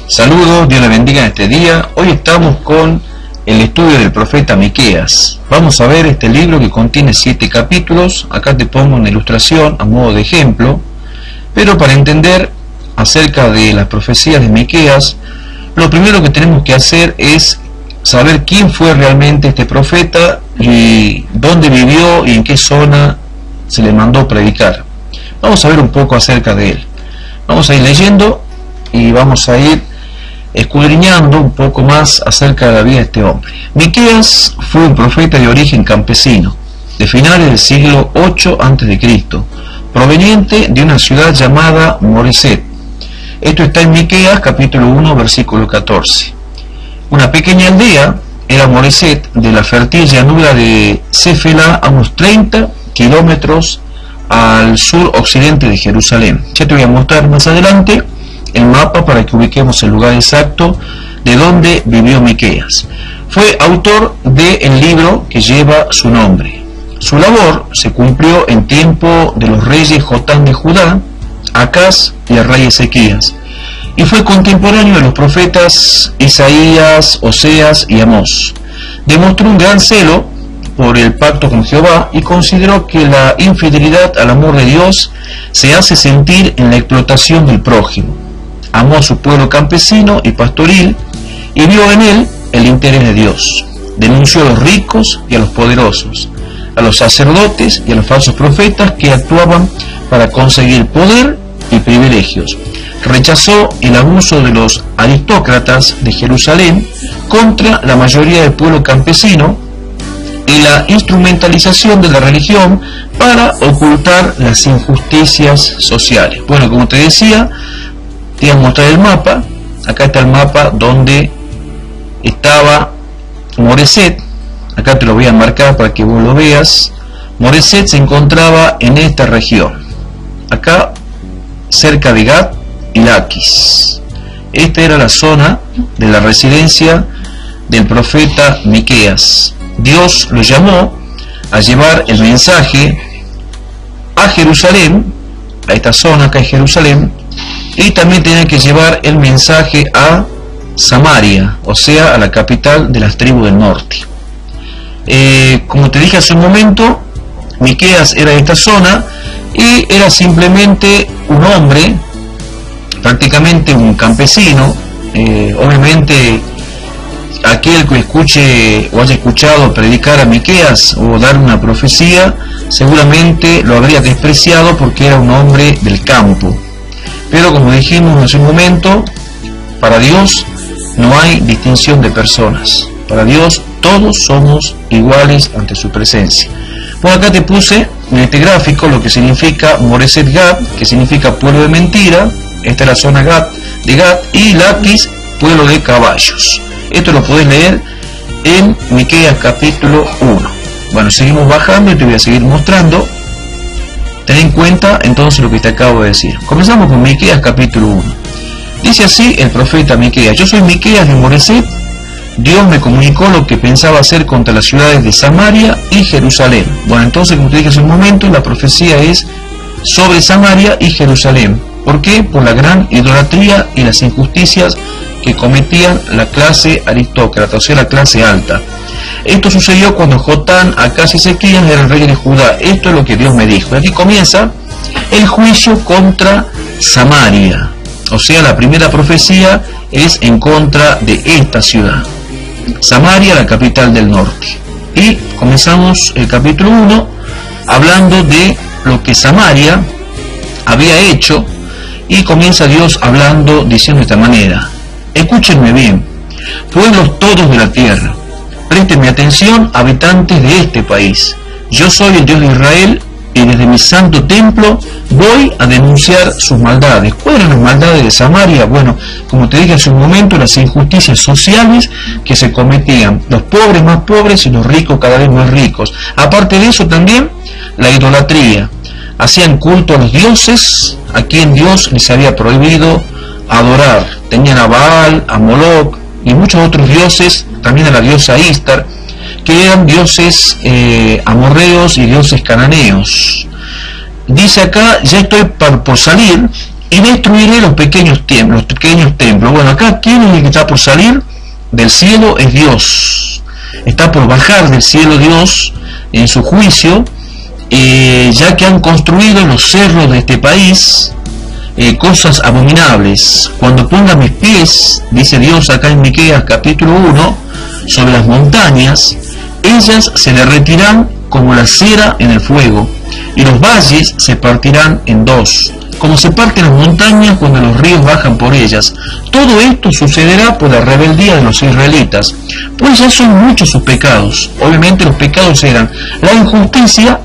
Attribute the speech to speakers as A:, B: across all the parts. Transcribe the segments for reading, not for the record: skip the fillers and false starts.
A: Saludos, Dios le bendiga en este día. Hoy estamos con el estudio del profeta Miqueas. Vamos a ver este libro que contiene 7 capítulos. Acá te pongo una ilustración a modo de ejemplo. Pero para entender acerca de las profecías de Miqueas, lo primero que tenemos que hacer es saber quién fue realmente este profeta y dónde vivió y en qué zona se le mandó predicar. Vamos a ver un poco acerca de él. Vamos a ir leyendo y vamos a ir escudriñando un poco más acerca de la vida de este hombre. Miqueas fue un profeta de origen campesino, de finales del siglo 8 a.C., proveniente de una ciudad llamada Moreset. Esto está en Miqueas capítulo 1 versículo 14. Una pequeña aldea era Moreset, de la fértil llanura de Cefela, a unos 30 kilómetros al sur occidente de Jerusalén. Ya te voy a mostrar más adelante el mapa para que ubiquemos el lugar exacto de donde vivió Miqueas. Fue autor del libro que lleva su nombre. Su labor se cumplió en tiempo de los reyes Jotán de Judá, Acaz y el rey Ezequías, y fue contemporáneo de los profetas Isaías, Oseas y Amós. Demostró un gran celo por el pacto con Jehová y consideró que la infidelidad al amor de Dios se hace sentir en la explotación del prójimo. Amó a su pueblo campesino y pastoril y vio en él el interés de Dios. Denunció a los ricos y a los poderosos, a los sacerdotes y a los falsos profetas que actuaban para conseguir poder y privilegios. Rechazó el abuso de los aristócratas de Jerusalén contra la mayoría del pueblo campesino y la instrumentalización de la religión para ocultar las injusticias sociales. Bueno, como te decía, te voy a mostrar el mapa. Acá está el mapa donde estaba Moreset. Acá te lo voy a marcar para que vos lo veas. Moreset se encontraba en esta región, acá cerca de Gat y Laquis. Esta era la zona de la residencia del profeta Miqueas. Dios lo llamó a llevar el mensaje a Jerusalén, a esta zona acá es Jerusalén, y también tenía que llevar el mensaje a Samaria, o sea, a la capital de las tribus del norte. Como te dije hace un momento, Miqueas era de esta zona y era simplemente un hombre, prácticamente un campesino. Obviamente aquel que escuche o haya escuchado predicar a Miqueas o dar una profecía seguramente lo habría despreciado porque era un hombre del campo. Pero como dijimos hace un momento, para Dios no hay distinción de personas. Para Dios todos somos iguales ante su presencia. Bueno, acá te puse en este gráfico lo que significa Moreset Gat, que significa pueblo de mentira. Esta es la zona de Gat, y Laquis, pueblo de caballos. Esto lo podés leer en Miqueas capítulo 1. Bueno, seguimos bajando y te voy a seguir mostrando. Ten en cuenta entonces lo que te acabo de decir. Comenzamos con Miqueas capítulo 1. Dice así el profeta Miqueas: yo soy Miqueas de Moreset. Dios me comunicó lo que pensaba hacer contra las ciudades de Samaria y Jerusalén. Bueno, entonces, como te dije hace un momento, la profecía es sobre Samaria y Jerusalén. ¿Por qué? Por la gran idolatría y las injusticias que cometían la clase aristócrata, o sea, la clase alta. Esto sucedió cuando Jotán, Acaz y Ezequías eran reyes de Judá. Esto es lo que Dios me dijo. Y aquí comienza el juicio contra Samaria. O sea, la primera profecía es en contra de esta ciudad. Samaria, la capital del norte. Y comenzamos el capítulo 1 hablando de lo que Samaria había hecho, y comienza Dios hablando, diciendo de esta manera: escúchenme bien, pueblos todos de la tierra, préstenme atención, habitantes de este país. Yo soy el Dios de Israel, y desde mi santo templo voy a denunciar sus maldades. ¿Cuáles eran las maldades de Samaria? Bueno, como te dije hace un momento, las injusticias sociales que se cometían, los pobres más pobres y los ricos cada vez más ricos. Aparte de eso también, la idolatría. Hacían culto a los dioses a quien Dios les había prohibido adorar. Tenían a Baal, a Moloch y muchos otros dioses, también a la diosa Istar, que eran dioses amorreos y dioses cananeos. Dice acá: ya estoy por salir y destruiré los pequeños templos. Bueno, acá, ¿quién es el que está por salir del cielo? Es Dios. Está por bajar del cielo Dios en su juicio, ya que han construido en los cerros de este país cosas abominables. Cuando ponga mis pies, dice Dios acá en Miqueas capítulo 1, sobre las montañas, ellas se derretirán como la cera en el fuego, y los valles se partirán en dos, como se parten las montañas cuando los ríos bajan por ellas. Todo esto sucederá por la rebeldía de los israelitas, pues ya son muchos sus pecados. Obviamente los pecados eran la injusticia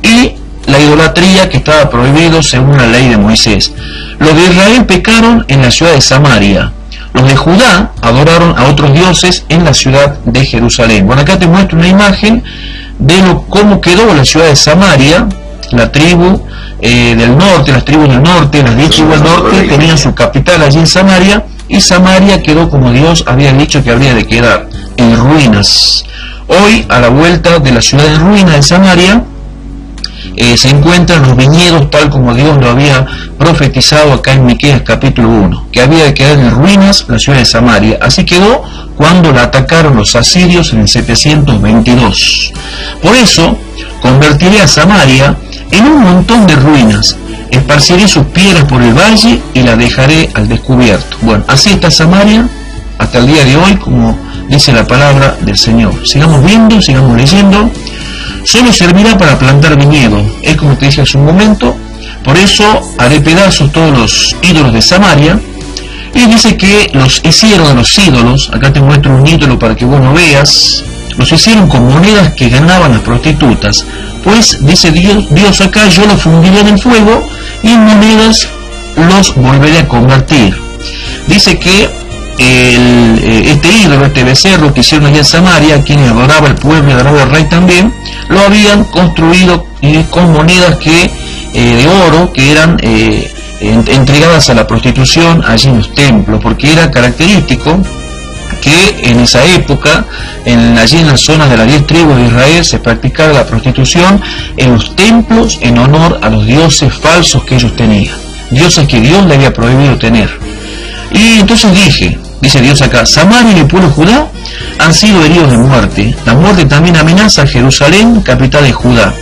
A: y la idolatría, que estaba prohibido según la ley de Moisés. Los de Israel pecaron en la ciudad de Samaria. Los de Judá adoraron a otros dioses en la ciudad de Jerusalén. Bueno, acá te muestro una imagen de cómo quedó la ciudad de Samaria. La tribu del norte, las tribus del norte, las 10 tribus del norte tenían su capital allí en Samaria, y Samaria quedó como Dios había dicho que habría de quedar, en ruinas. Hoy, a la vuelta de la ciudad de ruinas de Samaria, se encuentran los viñedos tal como Dios lo había profetizado acá en Miqueas capítulo 1, que había de quedar en ruinas la ciudad de Samaria. Así quedó cuando la atacaron los asirios en el 722. Por eso convertiré a Samaria en un montón de ruinas, esparciré sus piedras por el valle y la dejaré al descubierto. Bueno, así está Samaria hasta el día de hoy, como dice la palabra del Señor. Sigamos viendo, sigamos leyendo. Solo servirá para plantar viñedo, es como te dije hace un momento. Por eso haré pedazos todos los ídolos de Samaria. Y dice que los hicieron a los ídolos. Acá te muestro un ídolo para que vos lo veas. Los hicieron con monedas que ganaban las prostitutas. Pues dice Dios acá, yo los fundiré en el fuego y en monedas los volveré a convertir. Dice que este ídolo, este becerro que hicieron allá en Samaria, quienes adoraba el pueblo y adoraba el rey también, lo habían construido con monedas de oro que eran entregadas a la prostitución allí en los templos, porque era característico que en esa época, allí en las zonas de las 10 tribus de Israel, se practicaba la prostitución en los templos en honor a los dioses falsos que ellos tenían, dioses que Dios le había prohibido tener. Y entonces dice Dios acá, Samaria y el pueblo de Judá han sido heridos de muerte. La muerte también amenaza a Jerusalén, capital de Judá.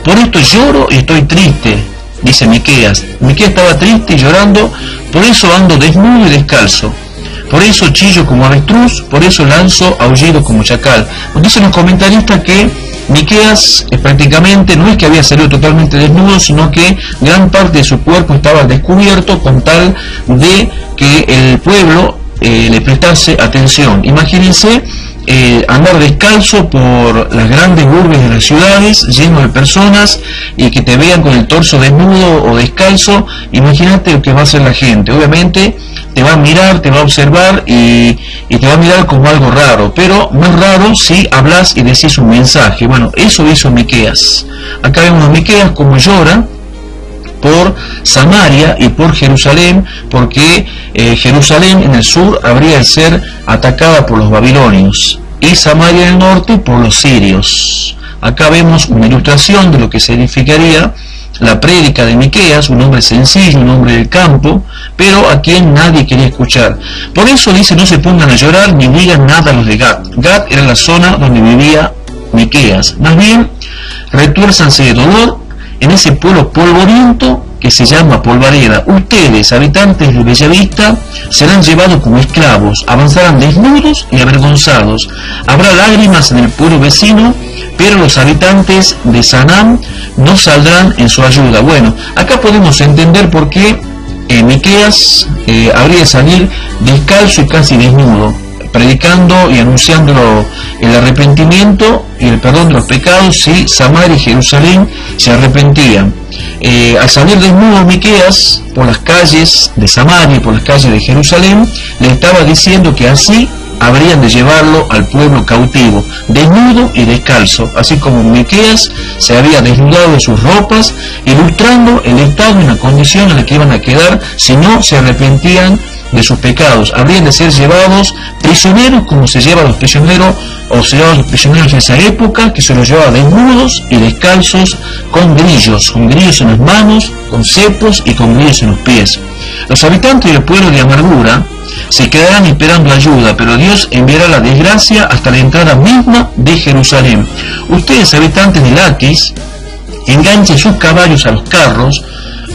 A: Por esto lloro y estoy triste, dice Miqueas. Miqueas estaba triste y llorando, por eso ando desnudo y descalzo. Por eso chillo como avestruz, por eso lanzo aullido como chacal. Dicen los comentaristas que Miqueas prácticamente no es que había salido totalmente desnudo, sino que gran parte de su cuerpo estaba al descubierto, con tal de que el pueblo le prestase atención. Imagínense andar descalzo por las grandes urbes de las ciudades, lleno de personas, y que te vean con el torso desnudo o descalzo. Imagínate lo que va a hacer la gente. Obviamente te va a mirar, te va a observar y te va a mirar como algo raro, pero no es raro si hablas y decís un mensaje. Bueno, eso hizo Miqueas. Acá vemos a Miqueas como llora por Samaria y por Jerusalén, porque Jerusalén en el sur habría de ser atacada por los babilonios y Samaria en el norte por los sirios. Acá vemos una ilustración de lo que significaría la prédica de Miqueas, un hombre sencillo, un hombre del campo, pero a quien nadie quería escuchar. Por eso dice, no se pongan a llorar ni digan nada a los de Gad. Gad era la zona donde vivía Miqueas. Más bien, retuérzanse de dolor en ese pueblo polvoriento que se llama Polvareda. Ustedes, habitantes de Bellavista, serán llevados como esclavos, avanzarán desnudos y avergonzados. Habrá lágrimas en el pueblo vecino, pero los habitantes de Sanam no saldrán en su ayuda. Bueno, acá podemos entender por qué Miqueas habría de salir descalzo y casi desnudo, predicando y anunciando el arrepentimiento y el perdón de los pecados si Samaria y Jerusalén se arrepentían. Al salir desnudo Miqueas por las calles de Samaria y por las calles de Jerusalén, le estaba diciendo que así habrían de llevarlo al pueblo cautivo, desnudo y descalzo, así como Miqueas se había desnudado de sus ropas, ilustrando el estado y la condición en la que iban a quedar si no se arrepentían de sus pecados. Habrían de ser llevados prisioneros, como se llevan los prisioneros, o se llevaban los prisioneros en esa época, que se los llevaba desnudos y descalzos, con grillos en las manos, con cepos y con grillos en los pies. Los habitantes del pueblo de amargura se quedarán esperando ayuda, pero Dios enviará la desgracia hasta la entrada misma de Jerusalén. Ustedes, habitantes de Laquis, enganchen sus caballos a los carros.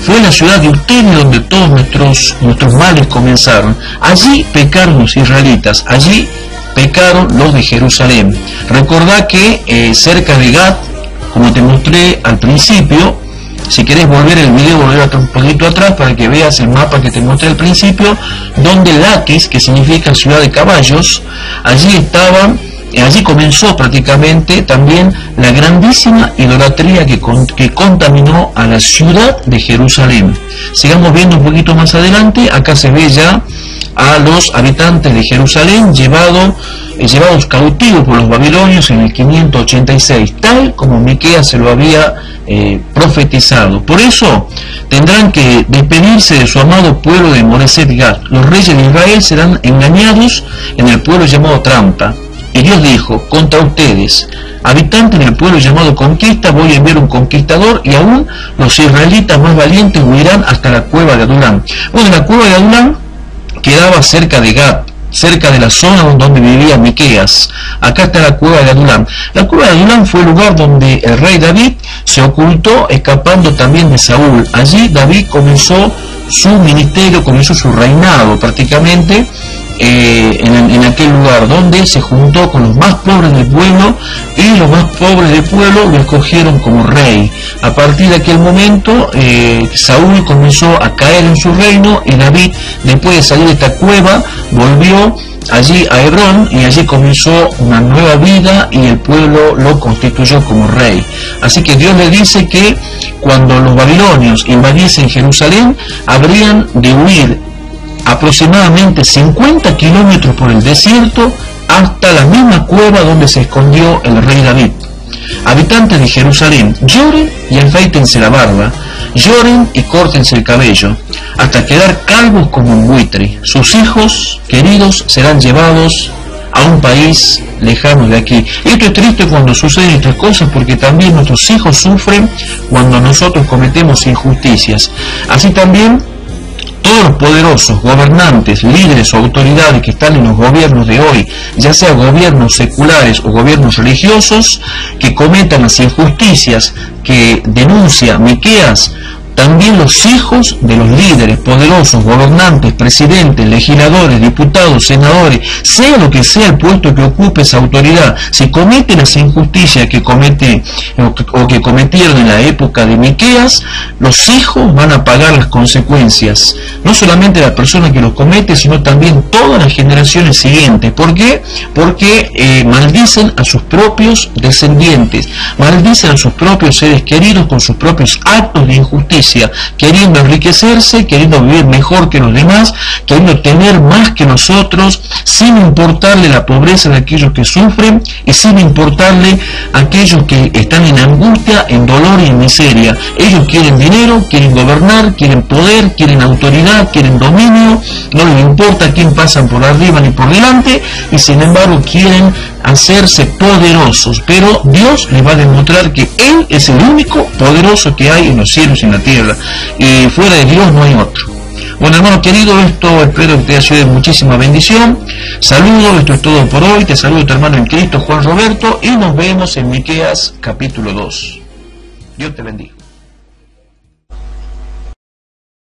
A: Fue la ciudad de ustedes donde todos nuestros males comenzaron. Allí pecaron los israelitas, allí pecaron los de Jerusalén. Recordá que cerca de Gat, como te mostré al principio, si querés volver el video, volver un poquito atrás para que veas el mapa que te mostré al principio, donde Laquis, que significa ciudad de caballos, allí comenzó prácticamente también la grandísima idolatría que contaminó a la ciudad de Jerusalén. Sigamos viendo un poquito más adelante. Acá se ve ya a los habitantes de Jerusalén llevados cautivos por los babilonios en el 586, tal como Miqueas se lo había profetizado. Por eso tendrán que despedirse de su amado pueblo de Moreset Gat. Los reyes de Israel serán engañados en el pueblo llamado Trampa. Y Dios dijo: contra ustedes, habitantes del pueblo llamado Conquista, voy a enviar un conquistador, y aún los israelitas más valientes huirán hasta la cueva de Adulán. Bueno, la cueva de Adulán quedaba cerca de Gat, cerca de la zona donde vivía Miqueas. Acá está la cueva de Adulán. La cueva de Adulán fue el lugar donde el rey David se ocultó, escapando también de Saúl. Allí David comenzó su ministerio, comenzó su reinado prácticamente, en aquel lugar, donde se juntó con los más pobres del pueblo, y los más pobres del pueblo lo escogieron como rey. A partir de aquel momento Saúl comenzó a caer en su reino, y David, después de salir de esta cueva, volvió allí a Hebrón, y allí comenzó una nueva vida, y el pueblo lo constituyó como rey. Así que Dios le dice que cuando los babilonios invadiesen Jerusalén, habrían de huir aproximadamente 50 kilómetros por el desierto hasta la misma cueva donde se escondió el rey David. Habitantes de Jerusalén, lloren y afeítense la barba, lloren y córtense el cabello, hasta quedar calvos como un buitre. Sus hijos queridos serán llevados a un país lejano de aquí. Esto es triste cuando suceden estas cosas, porque también nuestros hijos sufren cuando nosotros cometemos injusticias. Así también todos los poderosos, gobernantes, líderes o autoridades que están en los gobiernos de hoy, ya sea gobiernos seculares o gobiernos religiosos, que cometan las injusticias que denuncia Miqueas, también los hijos de los líderes poderosos, gobernantes, presidentes, legisladores, diputados, senadores, sea lo que sea el puesto que ocupe esa autoridad, si cometen las injusticias que comete o que cometieron en la época de Miqueas, los hijos van a pagar las consecuencias. No solamente la persona que los comete, sino también todas las generaciones siguientes. ¿Por qué? Porque maldicen a sus propios descendientes, maldicen a sus propios seres queridos con sus propios actos de injusticia, queriendo enriquecerse, queriendo vivir mejor que los demás, queriendo tener más que nosotros, sin importarle la pobreza de aquellos que sufren, y sin importarle a aquellos que están en angustia, en dolor y en miseria. Ellos quieren dinero, quieren gobernar, quieren poder, quieren autoridad, quieren dominio, no les importa quién pasan por arriba ni por delante, y sin embargo quieren hacerse poderosos. Pero Dios les va a demostrar que Él es el único poderoso que hay en los cielos y en la tierra, y fuera de Dios no hay otro. Bueno, hermano querido, esto espero que te haya sido de muchísima bendición. Saludos, esto es todo por hoy. Te saludo tu hermano en Cristo, Juan Roberto, y nos vemos en Miqueas capítulo 2. Dios te bendiga.